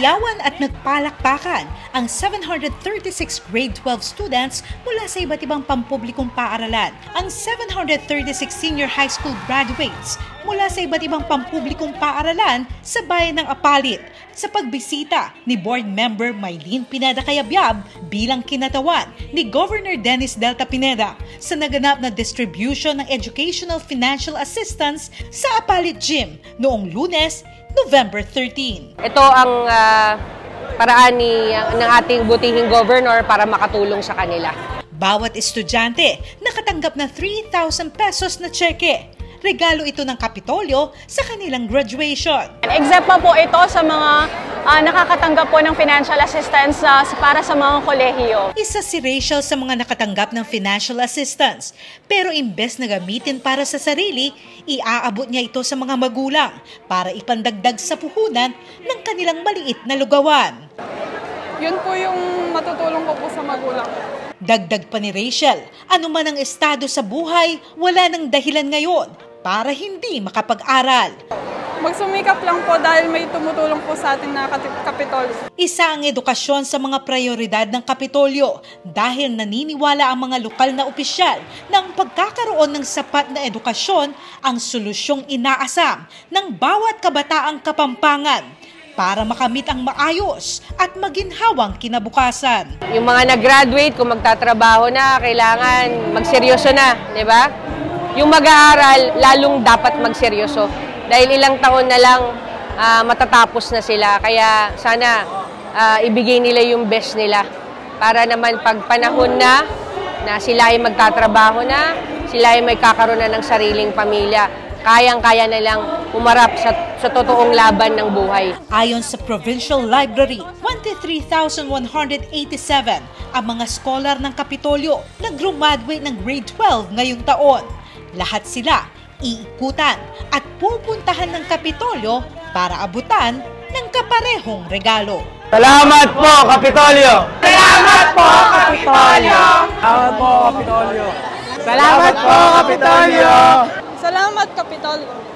Sinayawan at nagpalakpakan ang 736 grade 12 students mula sa iba't ibang pampublikong paaralan. Ang 736 senior high school graduates mula sa iba't ibang pampublikong paaralan sa bayan ng Apalit sa pagbisita ni Board Member Maylene Pineda Cayabyab bilang kinatawan ni Governor Dennis Delta Pineda sa naganap na distribution ng Educational Financial Assistance sa Apalit Gym noong Lunes, November 13. Ito ang paraan ng ating butihing governor para makatulong sa kanila. Bawat estudyante nakatanggap na 3,000 pesos na tseke. Regalo ito ng Kapitolyo sa kanilang graduation. Except pa po ito sa mga nakakatanggap po ng financial assistance para sa mga kolehiyo. Isa si Rachel sa mga nakatanggap ng financial assistance. Pero imbes na gamitin para sa sarili, iaabot niya ito sa mga magulang para ipandagdag sa puhunan ng kanilang maliit na lugawan. Yun po yung matutulong ko po sa magulang. Dagdag pa ni Rachel, anuman ang estado sa buhay, wala nang dahilan ngayon para hindi makapag-aral. Magsumikap lang po dahil may tumutulong po sa atin na Kapitolyo. Isa ang edukasyon sa mga prioridad ng Kapitolyo dahil naniniwala ang mga lokal na opisyal na ang pagkakaroon ng sapat na edukasyon ang solusyong inaasam ng bawat kabataang Kapampangan para makamit ang maayos at maginhawang kinabukasan. Yung mga nag-graduate, kung magtatrabaho na, kailangan magseryoso na, di ba? Yung mag-aaral, lalong dapat magseryoso. Dahil ilang taon na lang matatapos na sila. Kaya sana ibigay nila yung best nila. Para naman pag panahon na sila ay magtatrabaho na, sila ay may kakaroon na ng sariling pamilya, kayang-kaya na lang umarap sa totoong laban ng buhay. Ayon sa Provincial Library, 23,187 ang mga scholar ng Kapitolyo na graduate ng grade 12 ngayong taon. Lahat sila iikutan at pupuntahan ng Kapitolyo para abutan ng kaparehong regalo. Salamat po, Kapitolyo! Salamat po, Kapitolyo! Salamat po, Kapitolyo! Salamat po, Kapitolyo! Salamat, Kapitolyo!